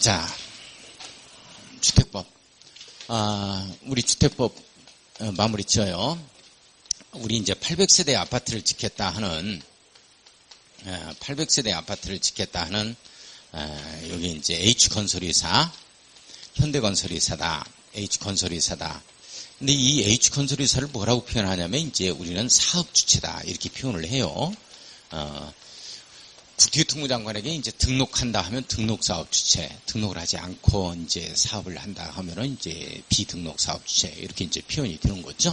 자, 주택법. 우리 주택법 마무리 지어요. 우리 이제 800세대 아파트를 짓겠다 하는, 800세대 아파트를 짓겠다 하는, 여기 이제 H건설이사, 현대건설이사다, H건설이사다. 근데 이 H건설이사를 뭐라고 표현하냐면, 이제 우리는 사업주체다, 이렇게 표현을 해요. 국토교통부 장관에게 이제 등록한다 하면 등록사업주체, 등록을 하지 않고 이제 사업을 한다 하면은 이제 비등록사업주체, 이렇게 이제 표현이 되는 거죠.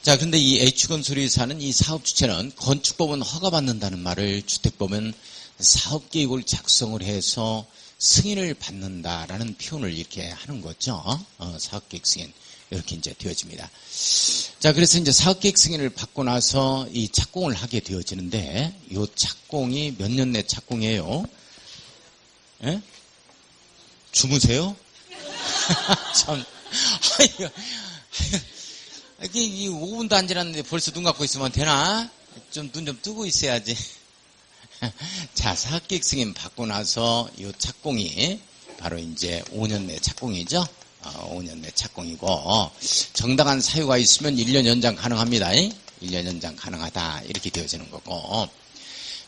자, 근데 이 H건설이사는 이 사업주체는 건축법은 허가받는다는 말을 주택법은 사업계획을 작성을 해서 승인을 받는다라는 표현을 이렇게 하는 거죠. 사업계획 승인. 이렇게 이제 되어집니다. 자, 그래서 이제 사업계획 승인을 받고 나서 이 착공을 하게 되어지는데, 이 착공이 몇 년 내 착공이에요? 예? 주무세요? 참, 이게 5분도 안 지났는데 벌써 눈 감고 있으면 되나? 좀 눈 좀 뜨고 있어야지. 자, 사업계획 승인 받고 나서 이 착공이 바로 이제 5년 내 착공이죠. 5년 내 착공이고, 정당한 사유가 있으면 1년 연장 가능합니다. 1년 연장 가능하다, 이렇게 되어지는 거고.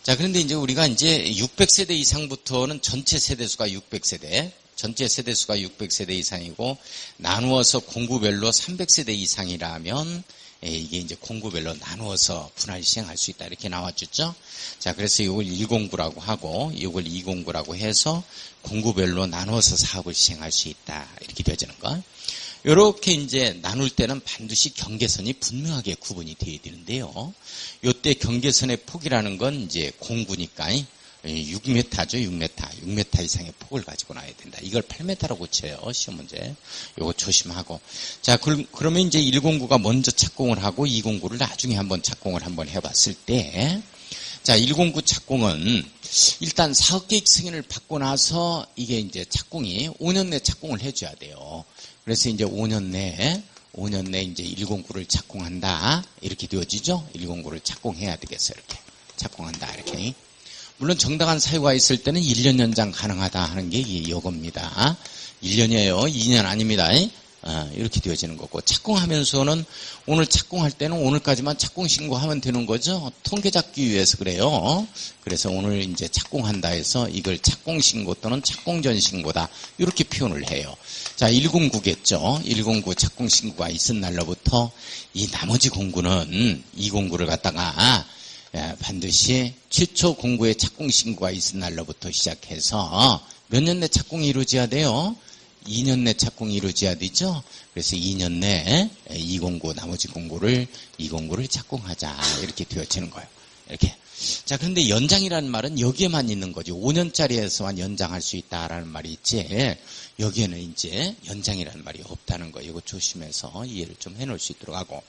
자, 그런데 이제 우리가 이제 600세대 이상부터는 전체 세대수가 600세대, 전체 세대수가 600세대 이상이고, 나누어서 공구별로 300세대 이상이라면, 이게 이제 공구별로 나누어서 분할 시행할 수 있다, 이렇게 나왔죠. 자, 그래서 이걸 109라고 하고, 이걸 209라고 해서 공구별로 나누어서 사업을 시행할 수 있다, 이렇게 되어지는 거. 이렇게 이제 나눌 때는 반드시 경계선이 분명하게 구분이 되어야 되는데요. 요때 경계선의 폭이라는 건 이제 공구니까 6m죠, 6m 이상의 폭을 가지고 나야 된다. 이걸 8m라고 쳐요, 시험 문제. 요거 조심하고. 자, 그러면 이제 109가 먼저 착공을 하고 209를 나중에 한번 착공을 한번 해봤을 때, 자, 109 착공은 일단 사업계획 승인을 받고 나서 이게 이제 착공이 5년 내 착공을 해줘야 돼요. 그래서 이제 5년 내 이제 109를 착공한다, 이렇게 되어지죠. 109를 착공해야 되겠어요, 이렇게. 착공한다, 이렇게. 물론 정당한 사유가 있을 때는 1년 연장 가능하다 하는 게 이겁니다. 1년이에요. 2년 아닙니다. 이렇게 되어지는 거고, 착공하면서는 오늘 착공할 때는 오늘까지만 착공 신고하면 되는 거죠. 통계 잡기 위해서 그래요. 그래서 오늘 이제 착공한다 해서 이걸 착공 신고 또는 착공 전 신고다, 이렇게 표현을 해요. 자, 109겠죠. 109 착공 신고가 있은 날로부터 이 나머지 공구는 209를 갖다가 반드시 최초 공구의 착공 신고가 있은 날로부터 시작해서 몇 년 내 착공이 이루어져야 돼요? 2년 내 착공이 이루어져야 되죠? 그래서 2년 내 209, 나머지 공구를 209를 착공하자, 이렇게 되어지는 거예요. 이렇게. 자, 그런데 연장이라는 말은 여기에만 있는 거죠. 5년짜리에서만 연장할 수 있다라는 말이 있지, 여기에는 이제 연장이라는 말이 없다는 거, 이거 조심해서 이해를 좀 해놓을 수 있도록 하고,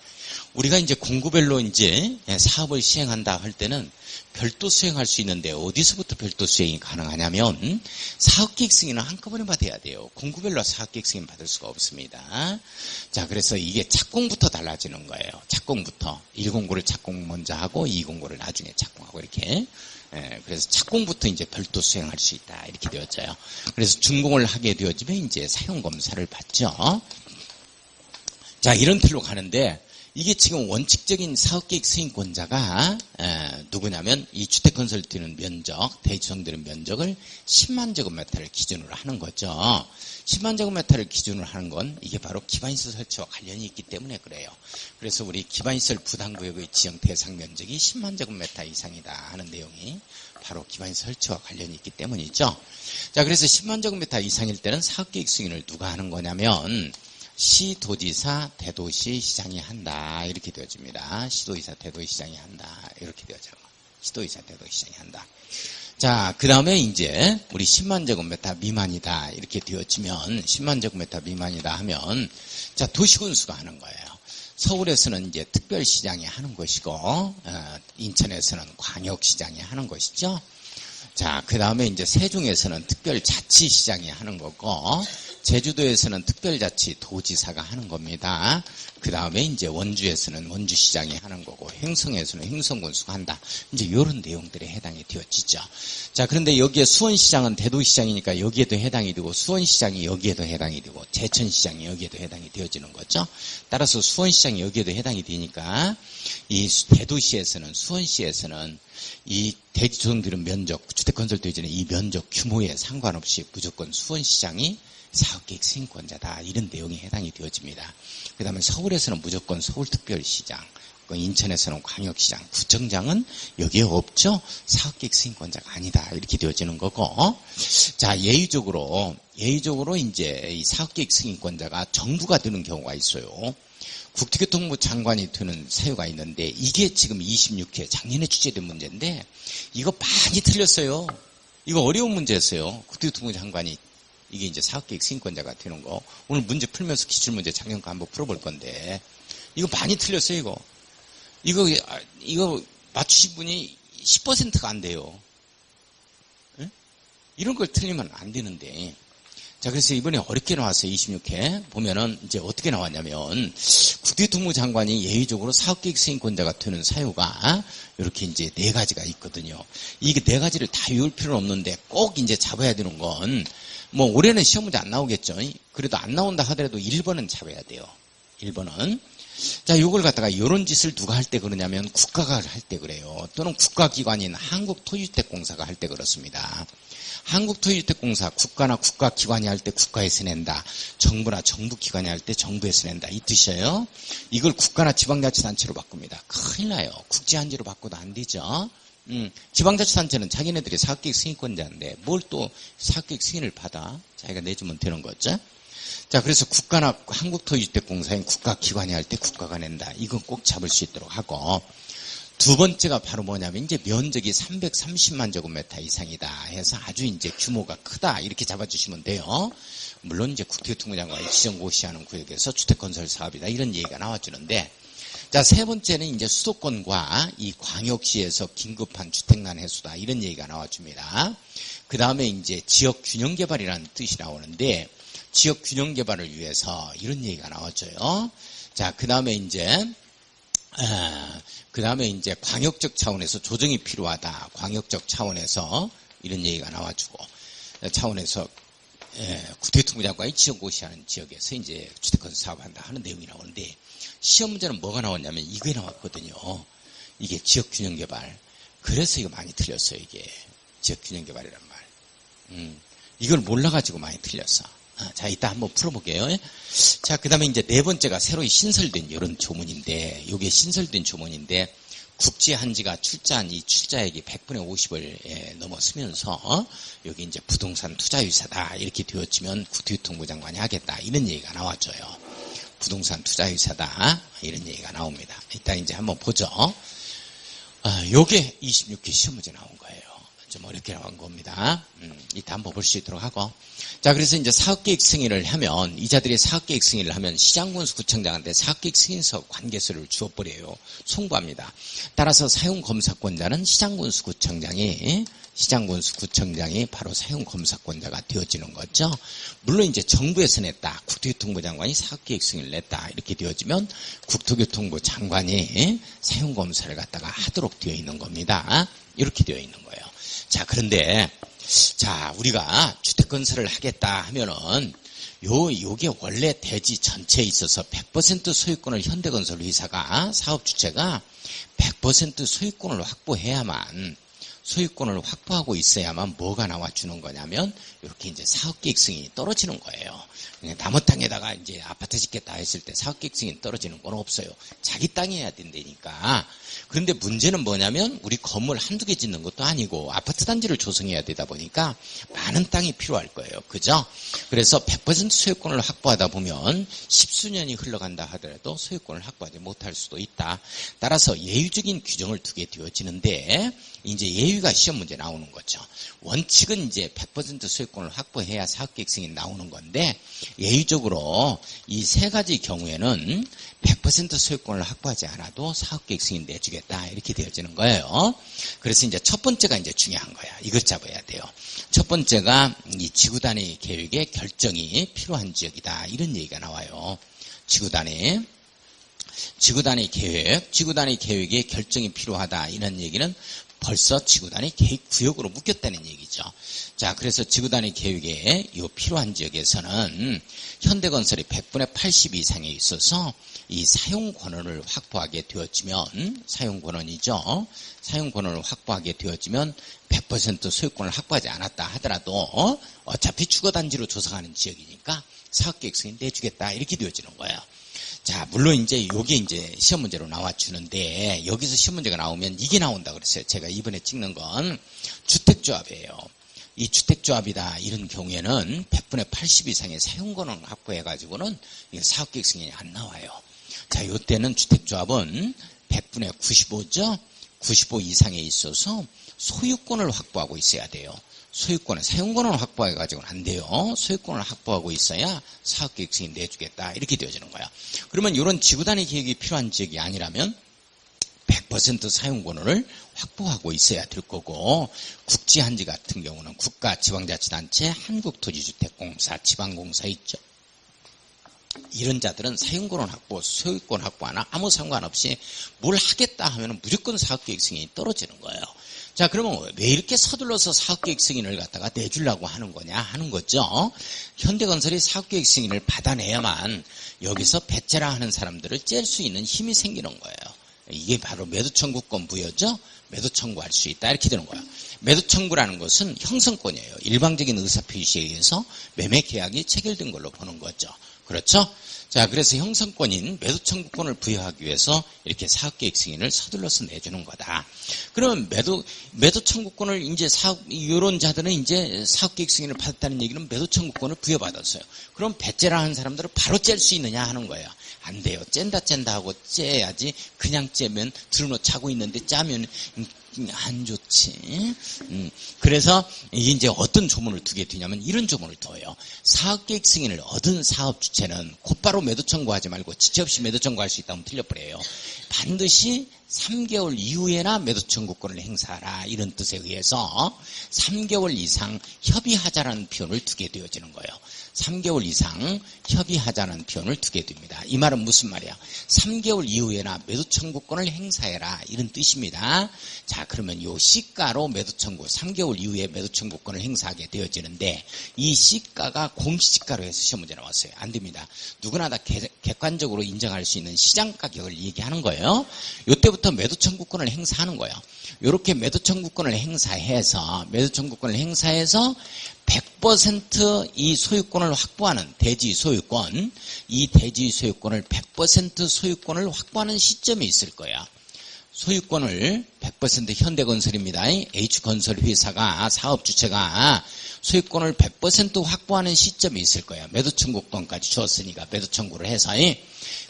우리가 이제 공구별로 이제 사업을 시행한다 할 때는 별도 수행할 수 있는데, 어디서부터 별도 수행이 가능하냐면 사업계획 승인은 한꺼번에 받아야 돼요. 공구별로 사업계획 승인 받을 수가 없습니다. 자, 그래서 이게 착공부터 달라지는 거예요. 착공부터 109를 착공 먼저 하고 209를 나중에 착공하고, 이렇게. 그래서 착공부터 이제 별도 수행할 수 있다, 이렇게 되어져요. 그래서 준공을 하게 되어지면 이제 사용검사를 받죠. 자, 이런 틀로 가는데, 이게 지금 원칙적인 사업계획 승인권자가 누구냐면 이 주택건설 뛰는 면적, 대지정되는 면적을 10만 제곱미터를 기준으로 하는 거죠. 10만 제곱미터를 기준으로 하는 건 이게 바로 기반시설 설치와 관련이 있기 때문에 그래요. 그래서 우리 기반시설 부담구역의 지정 대상 면적이 10만 제곱미터 이상이다 하는 내용이 바로 기반시설 설치와 관련이 있기 때문이죠. 자, 그래서 10만 제곱미터 이상일 때는 사업계획 승인을 누가 하는 거냐면 시도지사, 대도시, 시장이 한다, 이렇게 되어집니다. 시도지사, 대도시, 시장이 한다, 이렇게 되어져요. 시도지사, 대도시, 시장이 한다. 자, 그 다음에 이제 우리 10만 제곱미터 미만이다, 이렇게 되어지면 10만 제곱미터 미만이다 하면, 자, 도시군수가 하는 거예요. 서울에서는 이제 특별시장이 하는 것이고, 인천에서는 광역시장이 하는 것이죠. 자, 그 다음에 이제 세종에서는 특별자치시장이 하는 거고, 제주도에서는 특별자치 도지사가 하는 겁니다. 그 다음에 이제 원주에서는 원주시장이 하는 거고, 행성에서는 행성군수가 한다. 이제 이런 내용들에 해당이 되어지죠. 자, 그런데 여기에 수원시장은 대도시장이니까 여기에도 해당이 되고, 수원시장이 여기에도 해당이 되고, 제천시장이 여기에도 해당이 되어지는 거죠. 따라서 수원시장이 여기에도 해당이 되니까, 이 대도시에서는, 수원시에서는 이 대지조성되는 면적, 주택건설대지는 이 면적 규모에 상관없이 무조건 수원시장이 사업계획 승인권자다. 이런 내용이 해당이 되어집니다. 그 다음에 서울에서는 무조건 서울특별시장, 인천에서는 광역시장, 구청장은 여기에 없죠. 사업계획 승인권자가 아니다. 이렇게 되어지는 거고. 자, 예외적으로 이제 이 사업계획 승인권자가 정부가 되는 경우가 있어요. 국토교통부 장관이 되는 사유가 있는데, 이게 지금 26회 작년에 취재된 문제인데, 이거 많이 틀렸어요. 이거 어려운 문제였어요. 국토교통부 장관이 이게 이제 사업계획 승인권자가 되는 거. 오늘 문제 풀면서 기출문제 작년 거 한번 풀어볼 건데, 이거 많이 틀렸어요, 이거 맞추신 분이 10%가 안 돼요. 네? 이런 걸 틀리면 안 되는데. 자, 그래서 이번에 어렵게 나왔어요. 26회. 보면은 이제 어떻게 나왔냐면, 국토교통부 장관이 예외적으로 사업계획 승인권자가 되는 사유가 이렇게 이제 4가지가 있거든요. 이게 4가지를 다 외울 필요는 없는데 꼭 이제 잡아야 되는 건, 뭐 올해는 시험 문제 안 나오겠죠. 그래도 안 나온다 하더라도 1번은 잡아야 돼요. 1번은. 자, 요걸 갖다가 이런 짓을 누가 할 때 그러냐면 국가가 할 때 그래요. 또는 국가기관인 한국토지주택공사가 할 때 그렇습니다. 한국토지주택공사, 국가나 국가기관이 할 때 국가에서 낸다. 정부나 정부기관이 할 때 정부에서 낸다. 이 뜻이에요. 이걸 국가나 지방자치단체로 바꿉니다. 큰일 나요. 국제한지로 바꿔도 안 되죠. 지방자치단체는 자기네들이 사업계획 승인권자인데 뭘 또 사업계획 승인을 받아? 자기가 내주면 되는 거죠. 자, 그래서 국가나 한국토지주택공사인 국가기관이 할 때 국가가 낸다. 이건 꼭 잡을 수 있도록 하고, 두 번째가 바로 뭐냐면 이제 면적이 330만 제곱미터 이상이다 해서 아주 이제 규모가 크다 이렇게 잡아주시면 돼요. 물론 이제 국토교통부 장관이 지정고시하는 구역에서 주택건설 사업이다 이런 얘기가 나와주는데, 자, 세 번째는 이제 수도권과 이 광역시에서 긴급한 주택난 해소다 이런 얘기가 나와줍니다. 그 다음에 이제 지역균형개발이라는 뜻이 나오는데, 지역균형개발을 위해서 이런 얘기가 나와줘요. 자, 그 다음에 이제 광역적 차원에서 조정이 필요하다. 광역적 차원에서 이런 얘기가 나와주고, 차원에서 국토교통부 장관이 지정고시하는 지역에서 이제 주택건설 사업한다 하는 내용이 나오는데, 시험 문제는 뭐가 나왔냐면 이게 나왔거든요. 이게 지역균형개발. 그래서 이거 많이 틀렸어요. 이게 지역균형개발이란 말. 이걸 몰라가지고 많이 틀렸어. 자, 이따 한번 풀어볼게요. 자, 그 다음에 이제 네 번째가 새로 신설된 이런 조문인데, 요게 신설된 조문인데, 국제한지가 출자한 이 출자액이 100분의 50을 넘어서면서, 여기 이제 부동산 투자유사다. 이렇게 되어지면 국토교통부 장관이 하겠다. 이런 얘기가 나와줘요. 부동산 투자유사다. 이런 얘기가 나옵니다. 일단 이제 한번 보죠. 요게 26회 시험 문제 나온 거예요. 좀 어렵게 나온 겁니다. 이따 한번 볼 수 있도록 하고. 자, 그래서 이제 사업계획 승인을 하면, 이자들이 사업계획 승인을 하면 시장군수 구청장한테 사업계획 승인서 관계서를 주어버려요. 송부합니다. 따라서 사용검사권자는 시장군수 구청장이 바로 사용검사권자가 되어지는 거죠. 물론 이제 정부에서 냈다. 국토교통부 장관이 사업계획 승인을 냈다. 이렇게 되어지면 국토교통부 장관이 사용검사를 갖다가 하도록 되어 있는 겁니다. 이렇게 되어 있는 거예요. 자, 그런데, 자, 우리가 주택건설을 하겠다 하면은, 요게 원래 대지 전체에 있어서 100% 소유권을 현대건설회사가, 사업주체가 100% 소유권을 확보하고 있어야만 뭐가 나와주는 거냐면, 이렇게 이제 사업계획 승인이 떨어지는 거예요. 남의 땅에다가 이제 아파트 짓겠다 했을 때 사업계획 승인 떨어지는 건 없어요. 자기 땅이 해야 된다니까. 그런데 문제는 뭐냐면, 우리 건물 한두 개 짓는 것도 아니고, 아파트 단지를 조성해야 되다 보니까 많은 땅이 필요할 거예요. 그죠? 그래서 100% 소유권을 확보하다 보면 10수년이 흘러간다 하더라도 소유권을 확보하지 못할 수도 있다. 따라서 예외적인 규정을 두게 되어지는데, 이제 예외가 시험 문제 나오는 거죠. 원칙은 이제 100% 소유권을 확보해야 사업계획 승인 나오는 건데, 예외적으로 이 세 가지 경우에는 100% 소유권을 확보하지 않아도 사업계획 승인 내주겠다, 이렇게 되어지는 거예요. 그래서 이제 첫 번째가 이제 중요한 거야. 이것 잡아야 돼요. 첫 번째가 이 지구단위 계획의 결정이 필요한 지역이다, 이런 얘기가 나와요. 지구단위 계획의 결정이 필요하다, 이런 얘기는 벌써 지구단위 계획 구역으로 묶였다는 얘기죠. 자, 그래서 지구단위 계획에 이 필요한 지역에서는 현대건설이 100분의 80 이상에 있어서 이 사용권을 확보하게 되어지면, 사용권이죠. 사용권을 확보하게 되어지면 100% 소유권을 확보하지 않았다 하더라도 어차피 주거단지로 조성하는 지역이니까 사업계획 승인 내주겠다, 이렇게 되어지는 거예요. 자, 물론 이제 요게 이제 시험 문제로 나와주는데, 여기서 시험 문제가 나오면 이게 나온다고 그랬어요. 제가 이번에 찍는 건 주택조합이에요. 이 주택조합이다, 이런 경우에는 100분의 80 이상의 사용권을 확보해가지고는 사업계획 승인이 안 나와요. 자, 요때는 주택조합은 100분의 95죠? 95 이상에 있어서 소유권을 확보하고 있어야 돼요. 사용권을 확보해가지고는 안 돼요. 소유권을 확보하고 있어야 사업계획 승인 내주겠다, 이렇게 되어지는 거야. 그러면 이런 지구단위 계획이 필요한 지역이 아니라면 100% 사용권을 확보하고 있어야 될 거고, 국지한지 같은 경우는 국가지방자치단체, 한국토지주택공사, 지방공사 있죠. 이런 자들은 사용권을 확보, 소유권 확보 하나 아무 상관없이 뭘 하겠다 하면 무조건 사업계획 승인이 떨어지는 거예요. 자, 그러면 왜 이렇게 서둘러서 사업계획 승인을 갖다가 내주려고 하는 거냐 하는 거죠. 현대건설이 사업계획 승인을 받아내야만 여기서 배째라 하는 사람들을 째릴 수 있는 힘이 생기는 거예요. 이게 바로 매도청구권 부여죠. 매도청구할 수 있다, 이렇게 되는 거예요. 매도청구라는 것은 형성권이에요. 일방적인 의사표시에 의해서 매매계약이 체결된 걸로 보는 거죠. 그렇죠? 자, 그래서 형성권인 매도청구권을 부여하기 위해서 이렇게 사업계획 승인을 서둘러서 내주는 거다. 그러면 매도청구권을 이제 이런 자들은 이제 사업계획 승인을 받았다는 얘기는 매도청구권을 부여받았어요. 그럼 배째라 하는 사람들을 바로 짤 수 있느냐 하는 거예요. 안 돼요. 짠다 하고 째야지. 그냥 째면 들어 자고 있는데 짜면 안 좋지. 그래서 이제 어떤 조문을 두게 되냐면 이런 조문을 둬요. 사업계획 승인을 얻은 사업 주체는 곧바로 매도 청구하지 말고 지체 없이 매도 청구할 수 있다면 틀려버려요. 반드시 3개월 이후에나 매도 청구권을 행사하라, 이런 뜻에 의해서 3개월 이상 협의하자라는 표현을 두게 되어지는 거예요. 3개월 이상 협의하자는 표현을 두게 됩니다. 이 말은 무슨 말이야? 3개월 이후에나 매도 청구권을 행사해라, 이런 뜻입니다. 자, 그러면 요 시가로 매도 청구, 3개월 이후에 매도 청구권을 행사하게 되어지는데, 이 시가가 공시지가로 해서 시험 문제 나왔어요. 안 됩니다. 누구나 다 객관적으로 인정할 수 있는 시장 가격을 얘기하는 거예요. 요때부터 매도 청구권을 행사하는 거예요. 요렇게 매도 청구권을 행사해서 100% 이 소유권을 확보하는 대지 소유권, 이 대지 소유권을 100% 소유권을 확보하는 시점이 있을 거야. 소유권을 100% 현대건설입니다. H건설회사가, 사업주체가 소유권을 100% 확보하는 시점이 있을 거야. 매도청구권까지 줬으니까 매도청구를 해서.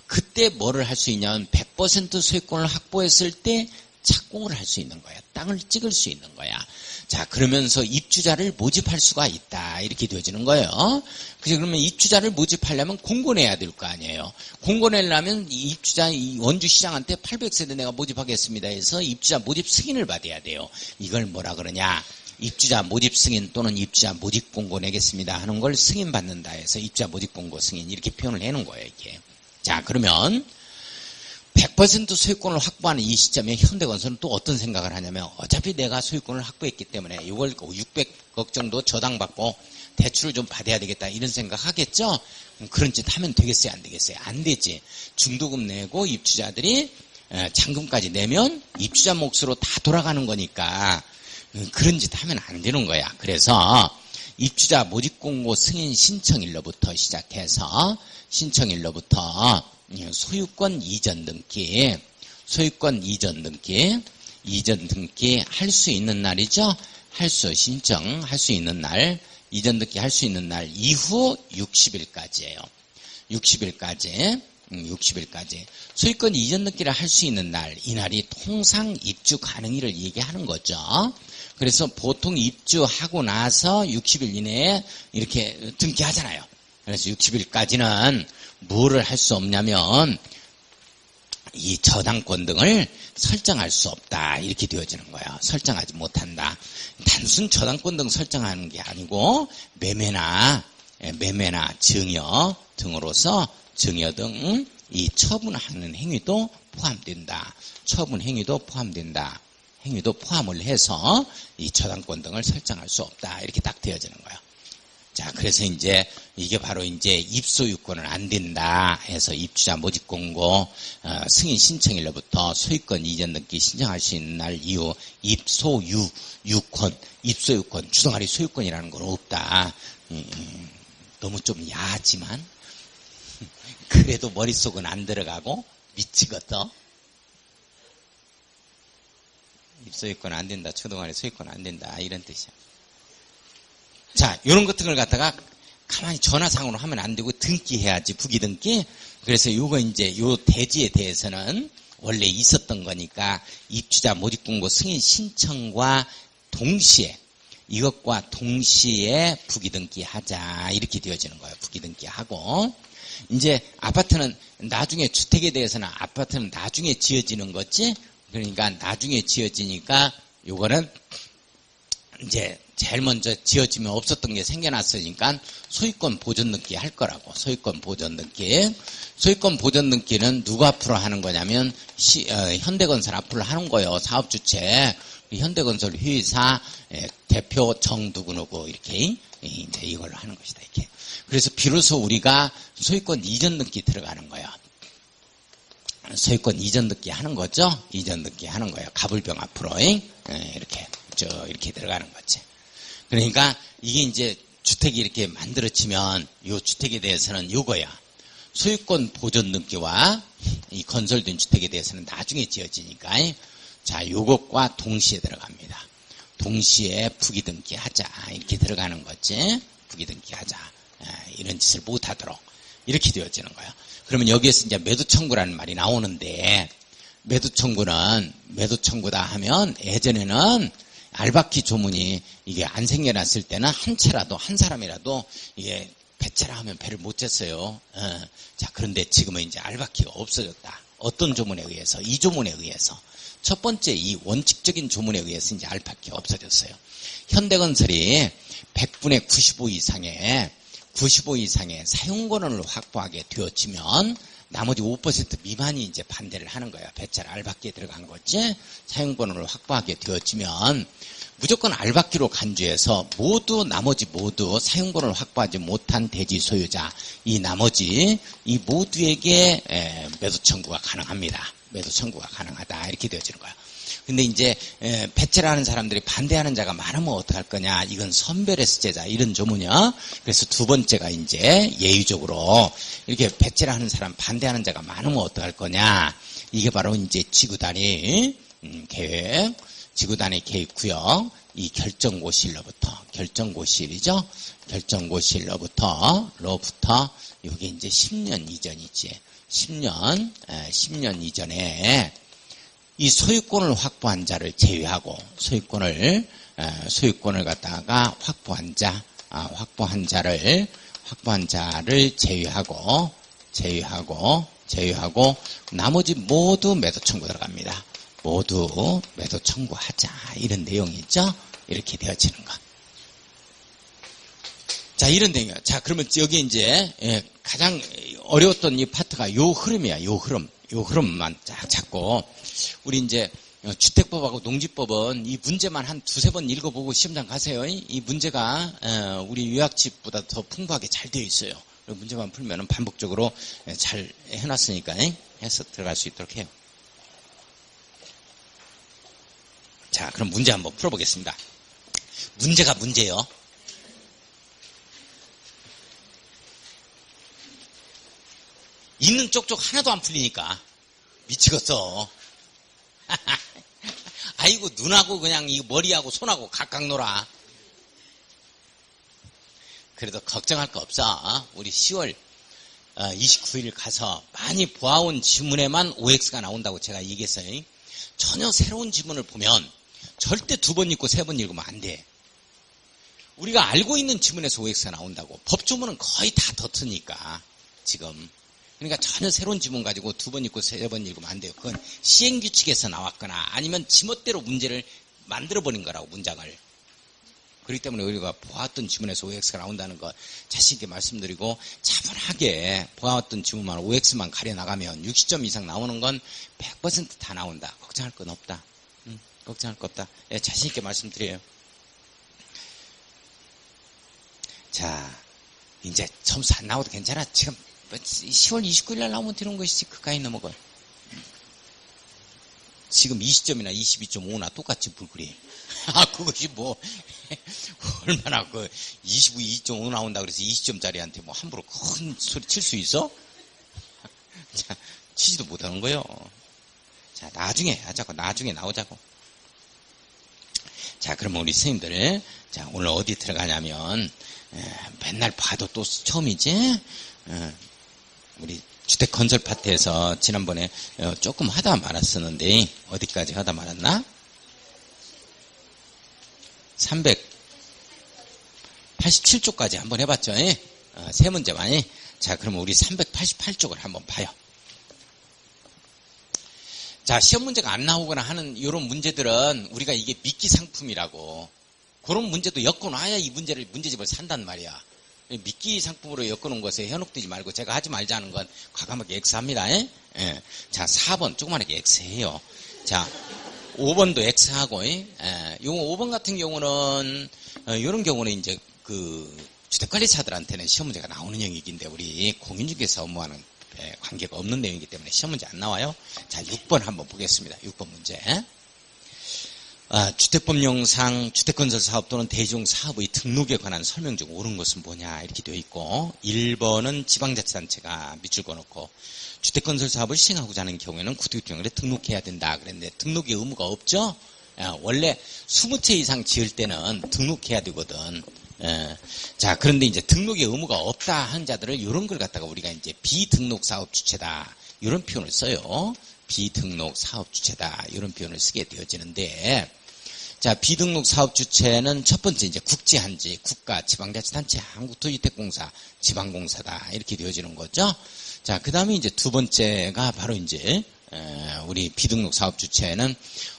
그때 뭐를 할 수 있냐면 100% 소유권을 확보했을 때 착공을 할 수 있는 거야. 땅을 찍을 수 있는 거야. 자, 그러면서 입주자를 모집할 수가 있다, 이렇게 되어지는 거예요. 그래서 그러면 입주자를 모집하려면 공고내야 될 거 아니에요. 공고내려면 이 입주자, 이 원주시장한테 800세대 내가 모집하겠습니다 해서 입주자 모집 승인을 받아야 돼요. 이걸 뭐라 그러냐? 입주자 모집 승인 또는 입주자 모집 공고 내겠습니다 하는 걸 승인 받는다 해서 입주자 모집 공고 승인, 이렇게 표현을 해놓은 거예요, 이게. 자, 그러면 100% 소유권을 확보하는 이 시점에 현대건설은 또 어떤 생각을 하냐면, 어차피 내가 소유권을 확보했기 때문에 이걸 600억 정도 저당받고 대출을 좀 받아야 되겠다, 이런 생각 하겠죠? 그런 짓 하면 되겠어요, 안 되겠어요? 안 되지. 중도금 내고 입주자들이 잔금까지 내면 입주자 몫으로 다 돌아가는 거니까 그런 짓 하면 안 되는 거야. 그래서 입주자 모집공고 승인 신청일로부터 시작해서 소유권 이전 등기 할 수 있는 날이죠. 신청할 수 있는 날, 이전 등기 할 수 있는 날 이후 60일까지예요. 60일까지. 소유권 이전 등기를 할 수 있는 날, 이 날이 통상 입주 가능일을 얘기하는 거죠. 그래서 보통 입주하고 나서 60일 이내에 이렇게 등기하잖아요. 그래서 60일까지는 뭐를 할 수 없냐면 이 저당권 등을 설정할 수 없다. 이렇게 되어지는 거야. 설정하지 못한다. 단순 저당권 등 설정하는 게 아니고 매매나 증여 등으로서 증여 등 이 처분하는 행위도 포함된다. 처분 행위도 포함된다. 행위도 포함을 해서 이 저당권 등을 설정할 수 없다. 이렇게 딱 되어지는 거예요. 자, 그래서 이제 이게 바로 이제 입소유권은 안 된다 해서 입주자 모집 공고 승인 신청일로부터 소유권 이전 등기 신청할 수 있는 날 이후 입소유권 주동아리 소유권이라는 건 없다. 너무 좀 야하지만 그래도 머릿속은 안 들어가고 미치거든. 입소유권 안 된다. 주동아리 소유권 안 된다. 이런 뜻이야. 자, 요런 같은 걸 갖다가 가만히 전화상으로 하면 안 되고 등기해야지, 부기등기. 그래서 요거 이제 요 대지에 대해서는 원래 있었던 거니까 입주자 모집공고 승인 신청과 동시에 이것과 동시에 부기등기 하자. 이렇게 되어지는 거예요. 부기등기 하고. 이제 아파트는 나중에 주택에 대해서는 아파트는 나중에 지어지는 거지. 그러니까 나중에 지어지니까 요거는 이제 제일 먼저 지어지면 없었던 게 생겨났으니까 소유권 보존 등기 할 거라고. 소유권 보존 등기. 소유권 보존 등기는 누구 앞으로 하는 거냐면 현대건설 앞으로 하는 거예요. 사업주체. 현대건설 회사 대표 정 누구누구 이렇게 이제 이걸로 하는 것이다. 이렇게. 그래서 비로소 우리가 소유권 이전 등기 들어가는 거예요. 소유권 이전 등기 하는 거죠. 이전 등기 하는 거예요. 가불병 앞으로 이렇게 이렇게 들어가는 거지. 그러니까 이게 이제 주택이 이렇게 만들어지면 이 주택에 대해서는 요거야. 소유권 보존 등기와 이 건설된 주택에 대해서는 나중에 지어지니까 자, 요것과 동시에 들어갑니다. 동시에 부기등기 하자. 이렇게 들어가는 거지. 부기등기 하자. 이런 짓을 못하도록. 이렇게 되어지는 거예요. 그러면 여기에서 이제 매도청구라는 말이 나오는데, 매도청구다 하면 예전에는 알바키 조문이 이게 안 생겨났을 때는 한 채라도, 한 사람이라도 이게 배째라 하면 배를 못 쳤어요. 자, 그런데 지금은 이제 알바키가 없어졌다. 어떤 조문에 의해서? 이 조문에 의해서. 첫 번째 이 원칙적인 조문에 의해서 이제 알바키가 없어졌어요. 현대건설이 100분의 95 이상의 사용권을 확보하게 되어지면 나머지 5% 미만이 이제 반대를 하는 거예요. 배차를 알박기에 들어간 거지. 사용권을 확보하게 되어지면 무조건 알박기로 간주해서 나머지 모두 사용권을 확보하지 못한 대지 소유자, 이 모두에게 매도 청구가 가능합니다. 매도 청구가 가능하다. 이렇게 되어지는 거예요. 근데 이제 배째를 하는 사람들이 반대하는 자가 많으면 어떡할 거냐. 이건 선별해서 제자 이런 조문이야. 그래서 두 번째가 이제 예의적으로 이렇게 배째를 하는 사람 반대하는 자가 많으면 어떡할 거냐. 이게 바로 이제 지구단위 계획, 지구단위 계획 구역 이 결정고시일로부터 이게 이제 10년 이전이지. 10년 이전에 이 소유권을 확보한 자를 제외하고 소유권을 갖다가 확보한 자를 제외하고 나머지 모두 매도 청구 들어갑니다. 모두 매도 청구하자 이런 내용이죠. 이렇게 되어지는 것. 자, 이런 내용. 자, 그러면 여기 이제 가장 어려웠던 이 파트가 요 흐름이야. 요 흐름만 쫙 잡고 우리 이제 주택법하고 농지법은 이 문제만 한 두세 번 읽어보고 시험장 가세요. 이 문제가 우리 요약집보다 더 풍부하게 잘 되어 있어요. 문제만 풀면은 반복적으로 잘 해놨으니까 해서 들어갈 수 있도록 해요. 자, 그럼 문제 한번 풀어보겠습니다. 문제가 문제요. 있는 쪽쪽 하나도 안 풀리니까 미치겠어. 아이고 눈하고 그냥 이 머리하고 손하고 각각 놀아. 그래도 걱정할 거 없어. 우리 10월 29일 가서 많이 보아온 지문에만 OX가 나온다고 제가 얘기했어요. 전혀 새로운 지문을 보면 절대 2번 읽고 3번 읽으면 안 돼. 우리가 알고 있는 지문에서 OX가 나온다고. 법조문은 거의 다 덧으니까 지금. 그러니까 전혀 새로운 지문 가지고 2번 읽고 3번 읽으면 안 돼요. 그건 시행규칙에서 나왔거나 아니면 지멋대로 문제를 만들어버린 거라고, 문장을. 그렇기 때문에 우리가 보았던 지문에서 OX가 나온다는 거 자신있게 말씀드리고, 차분하게 보았던 지문만 OX만 가려나가면 60점 이상 나오는 건 100% 다 나온다. 걱정할 건 없다. 걱정할 거 없다. 예, 자신있게 말씀드려요. 자, 이제 점수 안 나와도 괜찮아. 지금 10월 29일 날 나오면 되는 것이지, 그까이 넘어가. 지금 20점이나 22.5나 똑같이 불그리. 그것이 뭐, 얼마나 22.5 나온다 그래서 20점짜리한테 뭐 함부로 큰 소리 칠 수 있어? 자, 치지도 못하는 거예요. 자, 나중에 하자고, 나중에 나오자고. 자, 그러면 우리 스님들, 자, 오늘 어디 들어가냐면, 맨날 봐도 또 처음이지? 우리 주택건설 파트에서 지난번에 조금 하다 말았었는데, 어디까지 하다 말았나? 387쪽까지 한번 해봤죠? 세 문제만. 자, 그러면 우리 388쪽을 한번 봐요. 자, 시험 문제가 안 나오거나 하는 이런 문제들은 우리가 이게 미끼 상품이라고. 그런 문제도 엮어놔야 이 문제집을 산단 말이야. 미끼 상품으로 엮어놓은 것에 현혹되지 말고 제가 하지 말자는 건 과감하게 X합니다. 자, 4번 조그만하게 X해요. 자, 5번도 X하고, 요 5번 같은 경우는, 이런 경우는 이제 주택관리사들한테는 시험 문제가 나오는 영역인데 우리 공인중개사 업무와는 관계가 없는 내용이기 때문에 시험 문제 안 나와요. 자, 6번 한번 보겠습니다. 6번 문제. 주택법령상 주택건설사업 또는 대지용사업의 등록에 관한 설명 중 옳은 것은 뭐냐 이렇게 되어 있고, 1번은 지방자치단체가 밑줄 그어놓고 주택건설사업을 시행하고자 하는 경우에는 구두교통에 등록해야 된다 그랬는데 등록의 의무가 없죠. 원래 20채 이상 지을 때는 등록해야 되거든. 자, 그런데 이제 등록의 의무가 없다 하는 자들을 이런 걸 갖다가 우리가 이제 비등록 사업 주체다 이런 표현을 써요. 비등록 사업 주체다 이런 표현을 쓰게 되어지는데, 자, 비등록 사업 주체는 첫 번째 이제 국지한지, 국가, 지방자치단체, 한국토지주택공사, 지방공사다 이렇게 되어지는 거죠. 자, 그 다음에 이제 두 번째가 바로 이제 우리 비등록 사업 주체는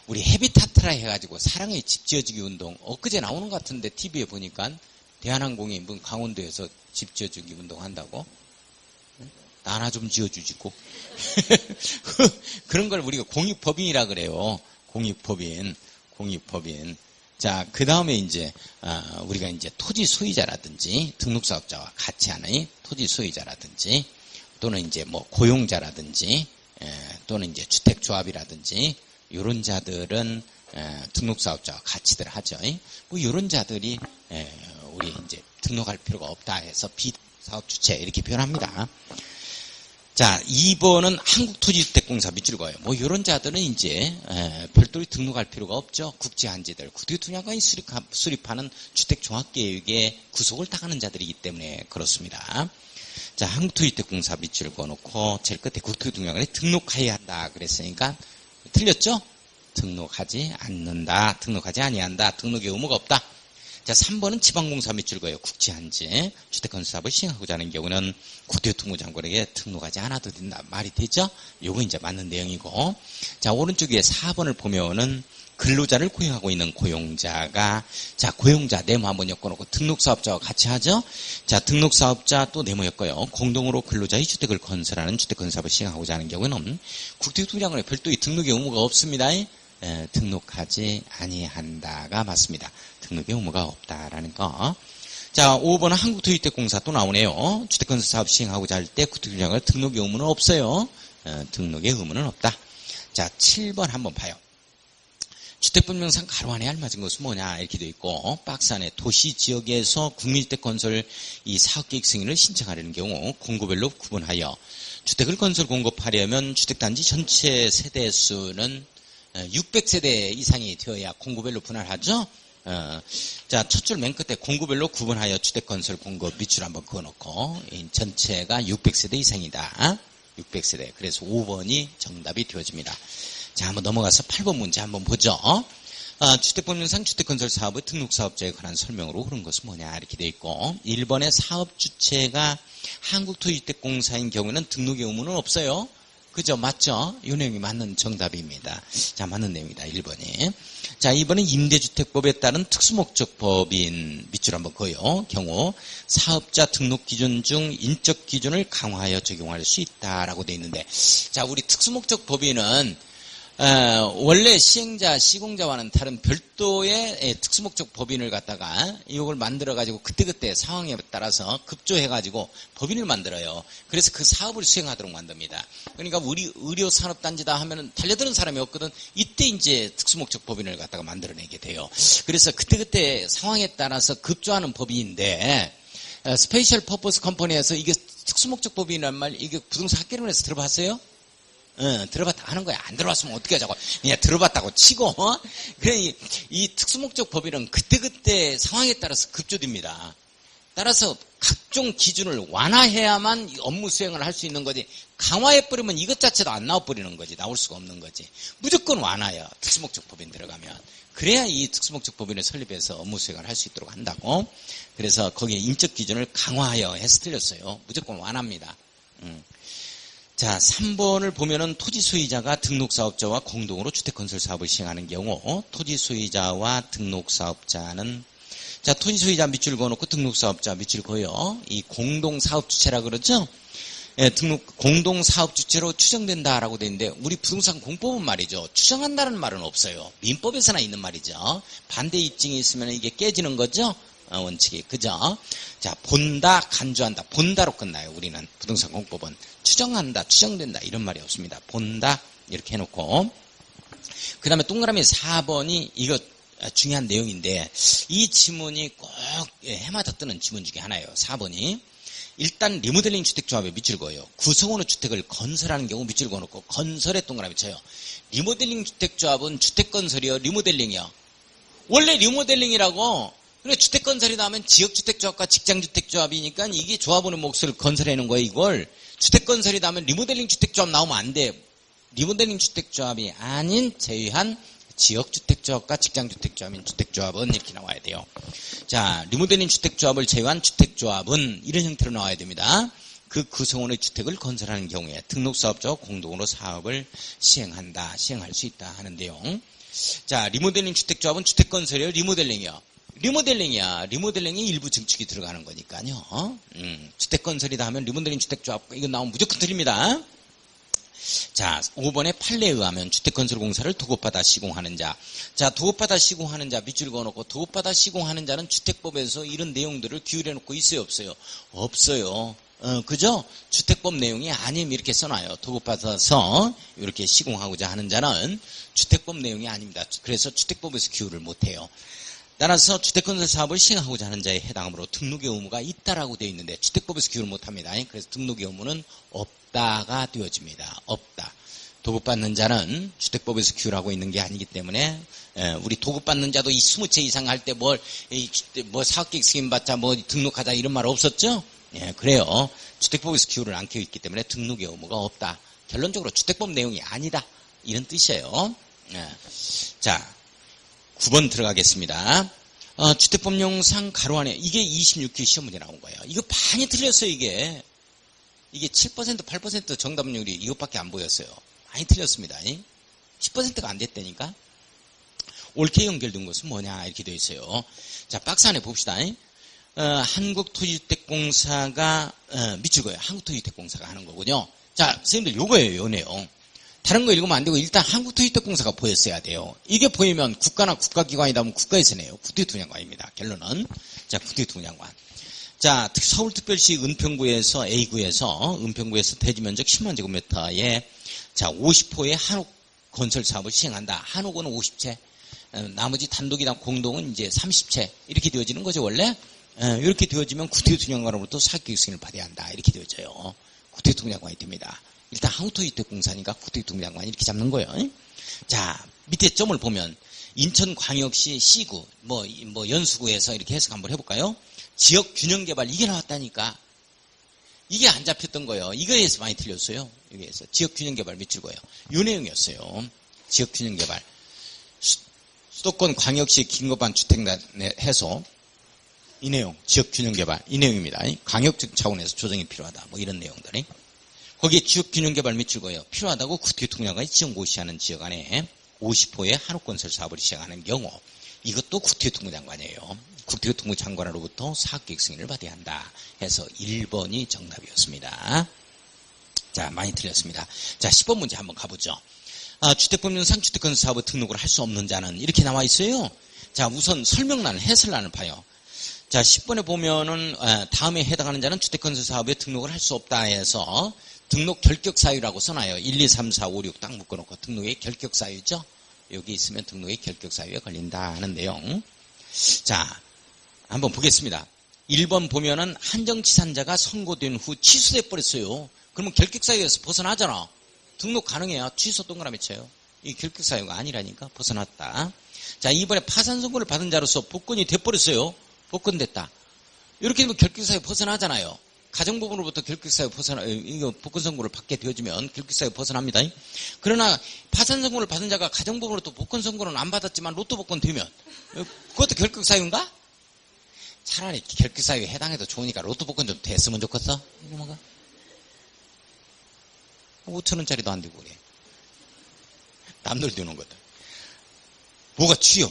우리 헤비타트라 해가지고 사랑의 집 지어주기 운동 엊그제 나오는 것 같은데 TV에 보니까 대한항공이 뭐 강원도에서 집 지어주기 운동 한다고. 나 하나 좀 지어주지고. 그런 걸 우리가 공익법인이라 그래요. 공익법인. 자, 그 다음에 이제, 우리가 이제 토지 소유자라든지, 등록사업자와 같이 하는 토지 소유자라든지, 또는 이제 뭐 고용자라든지, 또는 이제 주택조합이라든지, 요런 자들은, 등록사업자와 같이들 하죠. 뭐, 요런 자들이, 우리 이제 등록할 필요가 없다 해서 비사업 주체 이렇게 표현합니다. 자, 2번은 한국토지주택공사 밑줄 그어요. 뭐 이런 자들은 이제 별도로 등록할 필요가 없죠. 국지한지들, 국토교통위원회가 수립하는 주택종합계획에 구속을 당하는 자들이기 때문에 그렇습니다. 자, 한국토지주택공사 밑줄 그어놓고 제일 끝에 국토교통위원회에 등록해야 한다 그랬으니까 틀렸죠? 등록하지 않는다, 등록하지 아니한다, 등록의 의무가 없다. 자, 3번은 지방공사 밑줄 그어요. 국지한지 주택건설사업을 시행하고자 하는 경우는 국토교통부 장관에게 등록하지 않아도 된다. 말이 되죠? 요거 이제 맞는 내용이고. 자, 오른쪽에 4번을 보면은 근로자를 고용하고 있는 고용자가, 자, 고용자 네모 한번 엮어놓고 등록사업자와 같이 하죠? 자, 등록사업자 또 네모 엮어요. 공동으로 근로자의 주택을 건설하는 주택건설사업을 시행하고자 하는 경우는 국토교통부 장관에 별도의 등록의 의무가 없습니다. 등록하지 아니한다가 맞습니다. 등록의 의무가 없다라는 거. 자, 5번은 한국토지주택공사 또 나오네요. 주택건설 사업 시행하고자 할 때 국토교통위원회가 등록의 의무는 없어요. 등록의 의무는 없다. 자, 7번 한번 봐요. 주택법령상 가로 안에 알맞은 것은 뭐냐 이렇게 되어 있고, 박스 안에 도시 지역에서 국민주택 건설 이 사업계획 승인을 신청하려는 경우 공고별로 구분하여 주택을 건설 공급하려면 주택단지 전체 세대수는 600세대 이상이 되어야 공고별로 분할하죠. 자, 첫 줄 맨 끝에 공고별로 구분하여 주택건설 공급 밑줄 한번 그어놓고 전체가 600세대 이상이다. 600세대. 그래서 5번이 정답이 되어집니다. 자, 한번 넘어가서 8번 문제 한번 보죠. 주택법령상 주택건설사업의 등록사업자에 관한 설명으로 그런 것은 뭐냐 이렇게 돼 있고 1번의 사업주체가 한국토지주택공사인 경우에는 등록의 의무는 없어요. 그죠? 맞죠? 이 내용이 맞는 정답입니다. 자, 맞는 내용이다. 1번이. 자, 2번은 임대주택법에 따른 특수목적법인 밑줄 한번 그어요. 경우 사업자 등록 기준 중 인적 기준을 강화하여 적용할 수 있다라고 돼 있는데, 자, 우리 특수목적법인은 원래 시행자, 시공자와는 다른 별도의 특수목적 법인을 갖다가 이걸 만들어가지고 그때그때 상황에 따라서 급조해가지고 법인을 만들어요. 그래서 그 사업을 수행하도록 만듭니다. 그러니까 우리 의료산업단지다 하면은 달려드는 사람이 없거든. 이때 이제 특수목적 법인을 갖다가 만들어내게 돼요. 그래서 그때그때 상황에 따라서 급조하는 법인인데, 스페셜 퍼포스 컴퍼니에서 이게 특수목적 법인이란 말, 이게 부동산 학개론에서 들어봤어요? 들어봤다 하는 거야. 안 들어봤으면 어떻게 하자고. 그냥 들어봤다고 치고. 그래, 이 특수목적 법인은 그때그때 상황에 따라서 급조됩니다. 따라서 각종 기준을 완화해야만 업무 수행을 할 수 있는 거지. 강화해버리면 이것 자체도 안 나와버리는 거지. 나올 수가 없는 거지. 무조건 완화해요. 특수목적 법인 들어가면. 그래야 이 특수목적 법인을 설립해서 업무 수행을 할 수 있도록 한다고. 그래서 거기에 인적 기준을 강화하여 해서 틀렸어요. 무조건 완화입니다. 자, 3번을 보면은 토지 소유자가 등록 사업자와 공동으로 주택 건설 사업을 시행하는 경우 토지 소유자와 등록 사업자는, 자, 토지 소유자 밑줄 그어놓고 등록 사업자 밑줄 그어요. 이 공동 사업 주체라 그러죠? 예, 공동 사업 주체로 추정된다라고 돼 있는데, 우리 부동산 공법은 말이죠. 추정한다는 말은 없어요. 민법에서나 있는 말이죠. 반대 입증이 있으면 이게 깨지는 거죠? 원칙이. 그죠? 자, 본다, 간주한다. 본다로 끝나요. 우리는 부동산 공법은. 추정한다, 추정된다 이런 말이 없습니다. 본다 이렇게 해놓고, 그 다음에 동그라미 4번이 이거 중요한 내용인데, 이 지문이 꼭 해마다 뜨는 지문 중에 하나예요. 4번이 일단 리모델링 주택조합에 밑줄 그어요. 구성원의 주택을 건설하는 경우 밑줄 그어놓고 건설에 동그라미 쳐요. 리모델링 주택조합은 주택건설이요, 리모델링이요? 원래 리모델링이라고. 그래, 주택건설이 나오면 지역주택조합과 직장주택조합이니까 이게 조합원의 몫을 건설해놓은 거예요. 이걸 주택건설이 나오면 리모델링 주택조합 나오면 안 돼. 리모델링 주택조합이 아닌 제외한 지역주택조합과 직장주택조합인 주택조합은 이렇게 나와야 돼요. 자, 리모델링 주택조합을 제외한 주택조합은 이런 형태로 나와야 됩니다. 그 구성원의 주택을 건설하는 경우에 등록사업자와 공동으로 사업을 시행할 수 있다 하는 내용. 자, 리모델링 주택조합은 주택건설이요, 리모델링이요? 리모델링이야. 리모델링이 일부 증축이 들어가는 거니까요. 주택건설이다 하면 리모델링 주택조합, 이거 나오면 무조건 드립니다. 자, 5번에 판례에 의하면 주택건설공사를 도급받아 시공하는 자. 자, 도급받아 시공하는 자 밑줄 그어놓고, 도급받아 시공하는 자는 주택법에서 이런 내용들을 기울여놓고 있어요, 없어요? 없어요. 그죠? 주택법 내용이 아니면 이렇게 써놔요. 도급받아서 이렇게 시공하고자 하는 자는 주택법 내용이 아닙니다. 그래서 주택법에서 기울을 못해요. 따라서 주택건설 사업을 시행하고자 하는 자에 해당하므로 등록의 의무가 있다라고 되어 있는데 주택법에서 기울을 못합니다. 그래서 등록의 의무는 없다가 되어집니다. 없다. 도급받는 자는 주택법에서 기울하고 있는 게 아니기 때문에, 우리 도급받는 자도 이 20채 이상 할 때 뭐 사업계획 승인받자 뭐 등록하자 이런 말 없었죠? 예, 그래요. 주택법에서 기울을 안 켜있기 때문에 등록의 의무가 없다. 결론적으로 주택법 내용이 아니다. 이런 뜻이에요. 예. 자, 9번 들어가겠습니다. 주택법령상 가로 안에, 이게 26기 시험 문제 나온 거예요. 이거 많이 틀렸어요, 이게 7%, 8% 정답률이 이것밖에 안 보였어요. 많이 틀렸습니다. 10%가 안 됐다니까. 옳게 연결된 것은 뭐냐 이렇게 되어 있어요. 자, 박스 안에 봅시다. 한국토지주택공사가 밑줄 그어요. 한국토지주택공사가 하는 거군요. 자, 선생님들 요거예요, 요 내용. 다른 거 읽으면 안 되고 일단 한국토지주택공사가 보였어야 돼요. 이게 보이면 국가나 국가기관이다 하면 국가에서 내요. 국토유통장관입니다. 결론은. 자, 국토유통장관. 자, 서울특별시 은평구에서 A구에서 은평구에서 대지면적 10만 제곱미터에 자 50호의 한옥 건설 사업을 시행한다. 한옥은 50채, 나머지 단독이나 공동은 이제 30채 이렇게 되어지는 거죠 원래. 이렇게 되어지면 국토유통장관으로부터 사업계획 승인을 받아야 한다. 이렇게 되어져요. 국토유통장관이 됩니다. 일단 한국토지주택공사니까 국토유통장관 이렇게 잡는 거예요. 자, 밑에 점을 보면 인천광역시 C구, 뭐 연수구에서 이렇게 해석 한번 해볼까요? 지역균형개발 이게 나왔다니까. 이게 안 잡혔던 거예요. 이거에서 많이 틀렸어요. 여기에서 지역균형개발 밑줄 거예요. 이 내용이었어요. 지역균형개발. 수도권 광역시 긴급한 주택 해소, 이 내용, 지역균형개발, 이 내용입니다. 광역적 차원에서 조정이 필요하다. 뭐 이런 내용들이. 거기에 지역균형개발 밑줄거예요. 필요하다고 국토교통장관이 지정고시하는 지역 안에 50호의 한옥건설 사업을 시작하는 경우, 이것도 국토교통부 장관이에요. 국토교통부 장관으로부터 사업계획 승인을 받아야 한다 해서 1번이 정답이었습니다. 자, 많이 틀렸습니다. 자, 10번 문제 한번 가보죠. 주택법령상 주택건설 사업을 등록을 할 수 없는 자는 이렇게 나와 있어요. 자, 우선 설명란, 해설란을 봐요. 자, 10번에 보면은 다음에 해당하는 자는 주택건설 사업에 등록을 할 수 없다 해서 등록 결격사유라고 써놔요. 1, 2, 3, 4, 5, 6 딱 묶어놓고 등록의 결격사유죠. 여기 있으면 등록의 결격사유에 걸린다 하는 내용. 자, 한번 보겠습니다. 1번 보면은 한정치산자가 선고된 후 취소돼 버렸어요. 그러면 결격사유에서 벗어나잖아. 등록 가능해요. 취소 동그라미 쳐요. 이 결격사유가 아니라니까 벗어났다. 자, 이번에 파산선고를 받은 자로서 복권이 돼버렸어요. 복권됐다. 이렇게 되면 결격사유 벗어나잖아요. 가정법원으로부터 결격사유 이거 복권선고를 받게 되어지면 결격사유 벗어납니다. 그러나 파산선고를 받은 자가 가정법원으로부터 복권선고는 안 받았지만 로또 복권 되면 그것도 결격사유인가? 차라리 결격사유에 해당해도 좋으니까 로또 복권 좀 됐으면 좋겠어. 이거 뭔가 5천원짜리도 안 되고 그래. 남들 되는 것들. 뭐가 취여?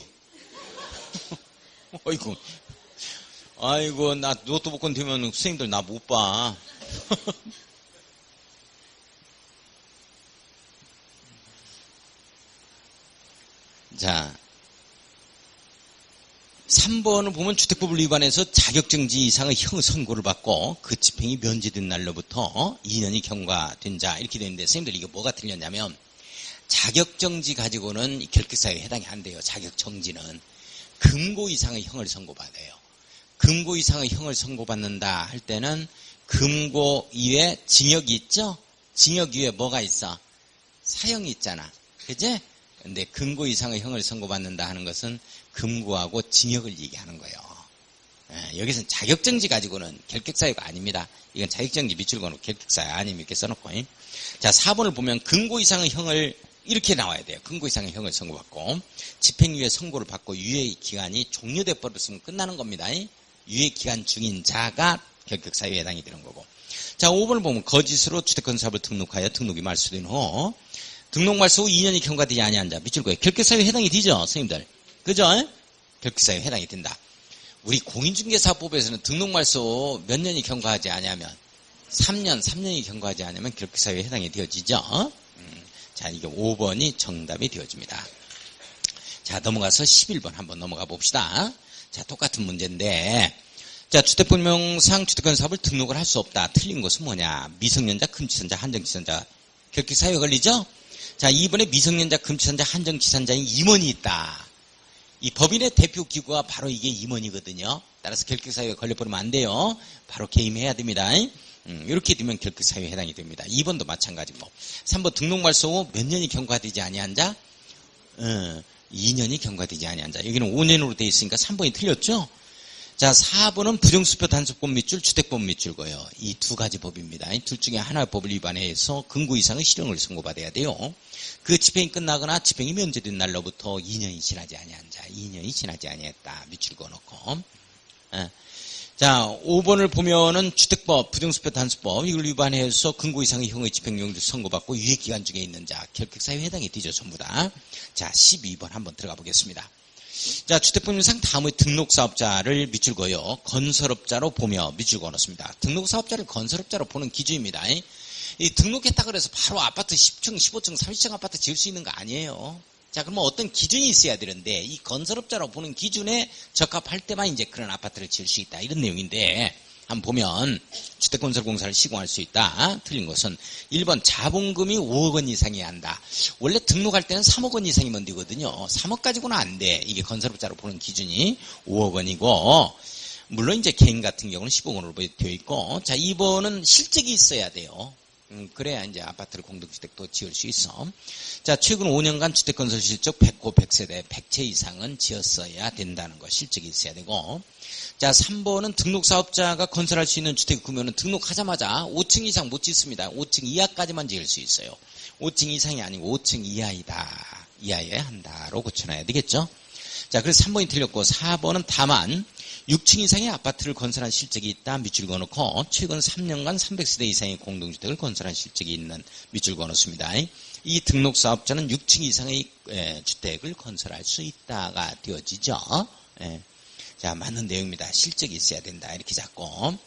아이고, 나 로또 복권 되면 선생님들 나 못 봐. 자, 3번을 보면 주택법을 위반해서 자격정지 이상의 형 선고를 받고 그 집행이 면제된 날로부터 2년이 경과된 자 이렇게 되는데 선생님들 이게 뭐가 틀렸냐면 자격정지 가지고는 결격사유에 해당이 안 돼요. 자격정지는 금고 이상의 형을 선고받아요. 금고 이상의 형을 선고받는다 할 때는 금고 이외에 징역이 있죠? 징역 이외에 뭐가 있어? 사형이 있잖아. 그지? 근데 금고 이상의 형을 선고받는다 하는 것은 금고하고 징역을 얘기하는 거예요. 여기서는 자격정지 가지고는 결격사유가 아닙니다. 이건 자격정지 밑줄거는 결격사유 아니면 이렇게 써놓고. 자, 4번을 보면 금고 이상의 형을 이렇게 나와야 돼요. 금고 이상의 형을 선고받고 집행유예 선고를 받고 유예 기간이 종료돼 버렸으면 끝나는 겁니다. 유예 기간 중인 자가 결격사유에 해당이 되는 거고. 자, 5번을 보면 거짓으로 주택건설사업을 등록하여 등록이 말소된 후 등록 말소 후 2년이 경과되지 아니한 자 밑줄 거예요. 결격사유에 해당이 되죠, 선생님들. 그죠? 결격사유에 해당이 된다. 우리 공인중개사법에서는 등록 말소 몇 년이 경과하지 않으면 3년이 경과하지 않으면 결격사유에 해당이 되어지죠. 자, 이게 5번이 정답이 되어집니다. 자, 넘어가서 11번 한번 넘어가 봅시다. 자, 똑같은 문제인데, 자, 주택법령상 주택건설사업을 등록을 할 수 없다. 틀린 것은 뭐냐? 미성년자, 금치산자, 한정치산자 결격사유에 걸리죠? 자, 이번에 미성년자, 금치산자, 한정치산자인 임원이 있다. 이 법인의 대표 기구가 바로 이게 임원이거든요. 따라서 결격사유에 걸려버리면 안 돼요. 바로 개임해야 됩니다. 이렇게 되면 결격사유에 해당이 됩니다. 2번도 마찬가지고. 3번 등록 말소 후 몇 년이 경과되지 아니한 자? 2년이 경과되지 아니한 자. 여기는 5년으로 되어 있으니까 3번이 틀렸죠? 자, 4번은 부정수표 단속법 밑줄, 주택법 밑줄고요. 이 두 가지 법입니다. 이 둘 중에 하나의 법을 위반해서 금고 이상의 실형을 선고받아야 돼요. 그 집행이 끝나거나 집행이 면제된 날로부터 2년이 지나지 아니한 자, 2년이 지나지 아니했다. 밑줄 그어놓고. 자, 5번을 보면은 주택법, 부정수표 단속법 이걸 위반해서 금고 이상의 형의 집행유예를 선고받고 유예기간 중에 있는 자, 결격사유에 해당이 되죠, 전부 다. 자, 12번 한번 들어가 보겠습니다. 자, 주택법령상 다음의 등록사업자를 밑줄 그어요. 건설업자로 보며 밑줄 그어놓습니다. 등록사업자를 건설업자로 보는 기준입니다. 이 등록했다 그래서 바로 아파트 10층, 15층, 30층 아파트 지을 수 있는 거 아니에요. 자, 그러면 어떤 기준이 있어야 되는데 이 건설업자로 보는 기준에 적합할 때만 이제 그런 아파트를 지을 수 있다. 이런 내용인데 한번 보면 주택건설공사를 시공할 수 있다. 틀린 것은 1번 자본금이 5억 원 이상이어야 한다. 원래 등록할 때는 3억 원 이상이면 되거든요. 3억 가지고는 안 돼. 이게 건설업자로 보는 기준이 5억 원이고 물론 이제 개인 같은 경우는 10억 원으로 되어 있고 자, 2번은 실적이 있어야 돼요. 그래야 이제 아파트를 공동주택도 지을 수 있어. 자, 최근 5년간 주택건설 실적 100호 100세대 100채 이상은 지었어야 된다는 거 실적이 있어야 되고 자, 3번은 등록사업자가 건설할 수 있는 주택 구매는 등록하자마자 5층 이상 못 짓습니다. 5층 이하까지만 지을 수 있어요. 5층 이상이 아니고 5층 이하이다. 이하여야 한다로 고쳐놔야 되겠죠. 자, 그래서 3번이 틀렸고 4번은 다만 6층 이상의 아파트를 건설한 실적이 있다. 밑줄 그어놓고 최근 3년간 300세대 이상의 공동주택을 건설한 실적이 있는 밑줄 그어놓습니다. 이 등록사업자는 6층 이상의 주택을 건설할 수 있다가 되어지죠. 자, 맞는 내용입니다. 실적이 있어야 된다. 이렇게 잡고.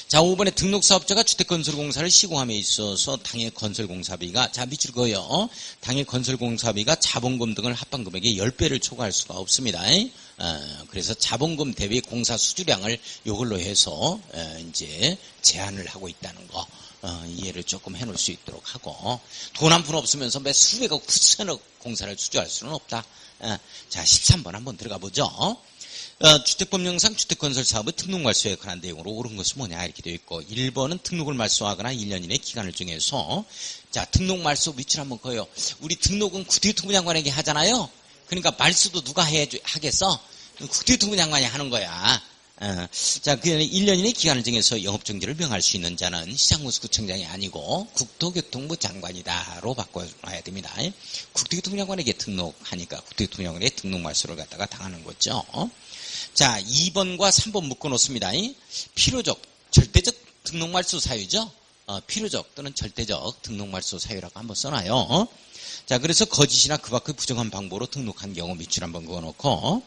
자, 5번에 등록사업자가 주택건설공사를 시공함에 있어서 당해 건설공사비가, 자, 밑줄 그어요. 당해 건설공사비가 자본금 등을 합방금액의 10배를 초과할 수가 없습니다. 그래서 자본금 대비 공사 수주량을 이걸로 해서 이제 제한을 하고 있다는 거 이해를 조금 해놓을 수 있도록 하고, 돈 한 푼 없으면서 매 수백억, 수천억 공사를 수주할 수는 없다. 자, 13번 한번 들어가 보죠. 주택법령상 주택건설사업의 등록말소에 관한 내용으로 옳은 것은 뭐냐 이렇게 되어 있고, 1번은 등록을 말소하거나 1년 이내 기간을 정해서, 자, 등록말소 밑줄 한번 그어요. 우리 등록은 국토교통부 장관에게 하잖아요. 그러니까 말소도 누가 하겠어? 국토교통부 장관이 하는 거야. 자, 그 1년 이내 기간을 정해서 영업정지를 명할 수 있는 자는 시장군수구청장이 아니고 국토교통부 장관이다로 바꿔놔야 됩니다. 국토교통부 장관에게 등록하니까 국토교통부 장관의 등록말소를 갖다가 당하는 거죠. 자, 2번과 3번 묶어놓습니다. 필요적, 절대적 등록말소 사유죠. 필요적 또는 절대적 등록말소 사유라고 한번 써놔요. 자, 그래서 거짓이나 그 밖의 부정한 방법으로 등록한 경우 밑줄 한번 그어놓고,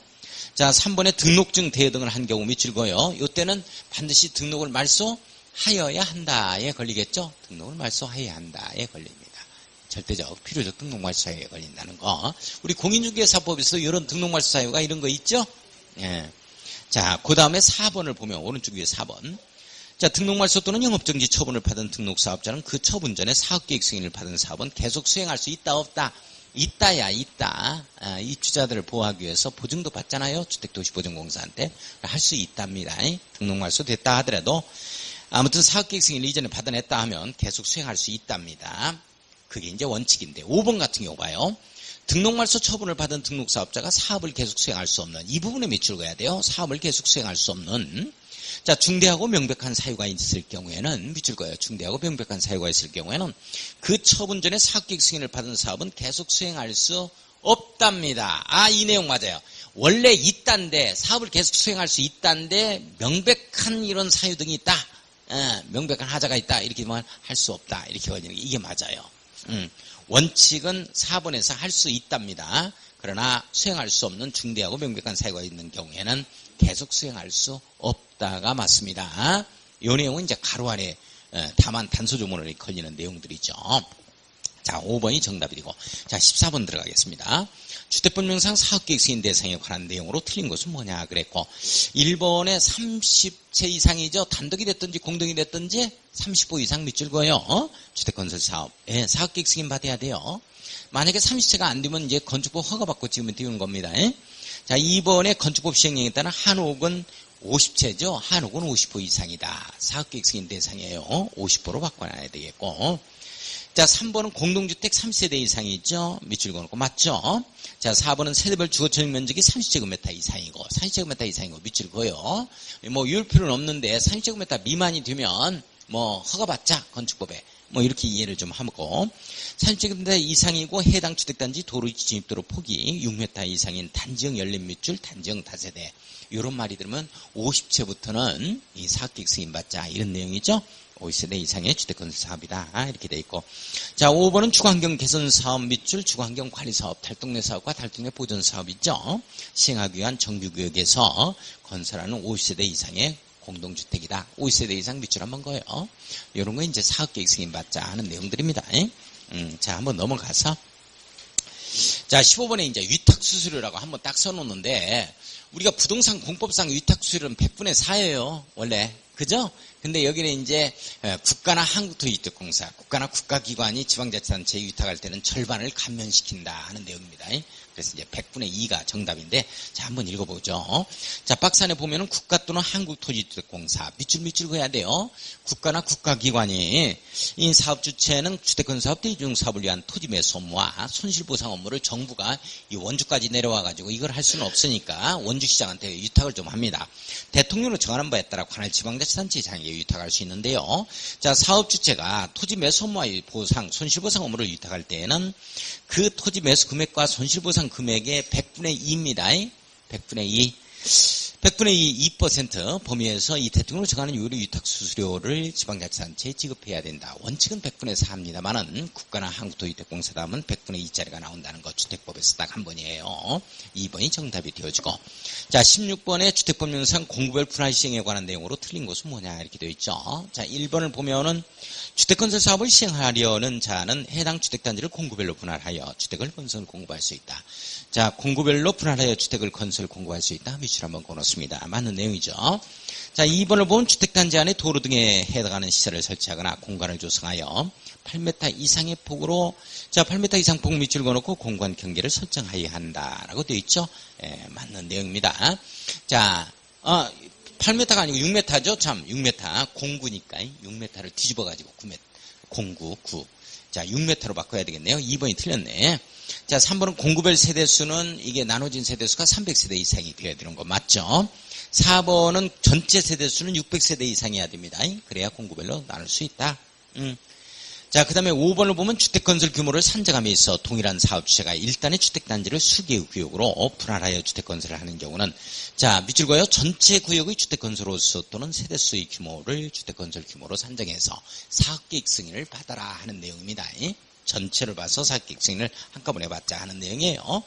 자, 3번에 등록증 대여 등을 한 경우 밑줄 그어요. 이때는 반드시 등록을 말소하여야 한다에 걸리겠죠. 등록을 말소하여야 한다에 걸립니다. 절대적, 필요적 등록 말소 사유에 걸린다는 거. 우리 공인중개사법에서 이런 등록 말소 사유가 이런 거 있죠. 예. 자, 그 다음에 4번을 보면 오른쪽 위에 4번. 자, 등록말소 또는 영업정지 처분을 받은 등록사업자는 그 처분 전에 사업계획 승인을 받은 사업은 계속 수행할 수 있다 없다? 있다야 있다. 입주자들을 보호하기 위해서 보증도 받잖아요. 주택도시보증공사한테. 할 수 있답니다. 등록말소 됐다 하더라도 아무튼 사업계획 승인을 이전에 받아냈다 하면 계속 수행할 수 있답니다. 그게 이제 원칙인데, 5번 같은 경우 봐요. 등록말소 처분을 받은 등록사업자가 사업을 계속 수행할 수 없는, 이 부분에 밑줄 그어야 돼요. 사업을 계속 수행할 수 없는, 자, 중대하고 명백한 사유가 있을 경우에는 밑줄 그어요. 중대하고 명백한 사유가 있을 경우에는 그 처분 전에 사업계획 승인을 받은 사업은 계속 수행할 수 없답니다. 이 내용 맞아요. 원래 있단데, 사업을 계속 수행할 수 있단데 명백한 이런 사유 등이 있다. 명백한 하자가 있다. 이렇게만 할 수 없다. 이렇게 걸리는 게 이게 맞아요. 원칙은 4번에서 할 수 있답니다. 그러나 수행할 수 없는 중대하고 명백한 사유가 있는 경우에는 계속 수행할 수 없다가 맞습니다. 이 내용은 이제 가로 안에 다만 단서조문으로 걸리는 내용들이죠. 자, 5번이 정답이 되고, 자, 14번 들어가겠습니다. 주택법령상 사업계획 승인 대상에 관한 내용으로 틀린 것은 뭐냐 그랬고, 1번에 30채 이상이죠. 단독이 됐든지 공동이 됐든지 30호 이상 밑줄 그어요. 주택건설 사업. 사업계획 승인 받아야 돼요. 만약에 30채가 안 되면 이제 건축법 허가받고 지으면 되는 겁니다. 자, 2번에 건축법 시행령에 따른 한옥은 50채죠. 한옥은 50호 이상이다. 사업계획 승인 대상이에요. 50호로 바꿔놔야 되겠고. 자, 3번은 공동주택 3세대 이상이죠. 밑줄 그어놓고 맞죠? 자, 4번은 세대별 주거처용 면적이 30제곱미터 이상이고 30제곱미터 이상이고 밑줄 그어요. 뭐 이럴 필요는 없는데 30제곱미터 미만이 되면 뭐 허가받자 건축법에 뭐 이렇게 이해를 좀 하고, 30제곱미터 이상이고 해당 주택단지 도로 진입도로 폭이 6m 이상인 단지형 열린 밑줄 단지형 다세대, 이런 말이 들으면 50채부터는 이 사업계획 승인받자 이런 내용이죠. 50세대 이상의 주택건설 사업이다. 이렇게 돼 있고. 자, 5번은 주거환경 개선 사업 밑줄 주거환경 관리 사업, 달동네 사업과 달동네 보존 사업 있죠. 시행하기 위한 정규구역에서 건설하는 50세대 이상의 공동주택이다. 50세대 이상 밑줄 한번 거예요. 이런 거 이제 사업계획 승인받자 하는 내용들입니다. 자, 한번 넘어가서. 자, 15번에 이제 위탁수수료라고 한번 딱 써놓는데, 우리가 부동산 공법상 위탁수수료는 100분의 4예요. 원래. 그죠? 근데 여기는 이제 국가나 한국토지주택공사, 국가나 국가기관이 지방자치단체에 위탁할 때는 절반을 감면시킨다 하는 내용입니다. 그래서 이제 100분의 2가 정답인데, 자, 한번 읽어보죠. 자, 박스 안에 보면은 국가 또는 한국토지주택공사, 밑줄 그어야 돼요. 국가나 국가기관이 이 사업 주체는 주택건사업 대이중사업을 위한 토지 매수 업무와 손실보상 업무를 정부가 이 원주까지 내려와가지고 이걸 할 수는 없으니까 원주시장한테 위탁을 좀 합니다. 대통령으로 정하는 바에 따라 관할 지방자치단체장에게 위탁할 수 있는데요. 자, 사업 주체가 토지 매수 업무와의 보상, 손실보상 업무를 위탁할 때에는 그 토지 매수 금액과 손실보상 예상 금액의 100분의 2입니다. 100분의 2. 100분의 2, 2% 범위에서 이 대통령으로 정하는 유료 위탁수수료를 지방자치단체에 지급해야 된다. 원칙은 100분의 4입니다만은 국가나 한국도시주택공사다 하면 100분의 2짜리가 나온다는 것 주택법에서 딱 한 번이에요. 2번이 정답이 되어지고. 자, 16번의 주택법령상 공구별 분할 시행에 관한 내용으로 틀린 것은 뭐냐 이렇게 되어 있죠. 자, 1번을 보면은 주택건설 사업을 시행하려는 자는 해당 주택단지를 공구별로 분할하여 주택을 건설 공급할 수 있다. 자, 공구별로 분할하여 주택을 건설 공급할 수 있다. 밑줄 한번 그어놓습니다. 맞는 내용이죠. 자, 2번을 보면 주택단지 안에 도로 등에 해당하는 시설을 설치하거나 공간을 조성하여 8m 이상의 폭으로, 자, 8m 이상 폭 밑줄 그어놓고 공간 경계를 설정하여야 한다라고 되어 있죠. 예, 맞는 내용입니다. 자, 8m가 아니고 6m죠. 참, 6m. 공구니까 6m를 뒤집어가지고 9m. 공구, 9. 자, 6m로 바꿔야 되겠네요. 2번이 틀렸네. 자, 3번은 공구별 세대수는 이게 나눠진 세대수가 300세대 이상이 되어야 되는 거 맞죠? 4번은 전체 세대수는 600세대 이상이어야 됩니다. 그래야 공구별로 나눌 수 있다. 자, 그 다음에 5번을 보면 주택건설 규모를 산정함에 있어 동일한 사업주체가 일단의 주택단지를 수개의 구역으로 분할하여 주택건설을 하는 경우는, 자, 밑줄 그어요. 전체 구역의 주택건설호수 또는 세대수의 규모를 주택건설 규모로 산정해서 사업계획 승인을 받아라 하는 내용입니다. 전체를 봐서 사업계획 승인을 한꺼번에 받자 하는 내용이에요.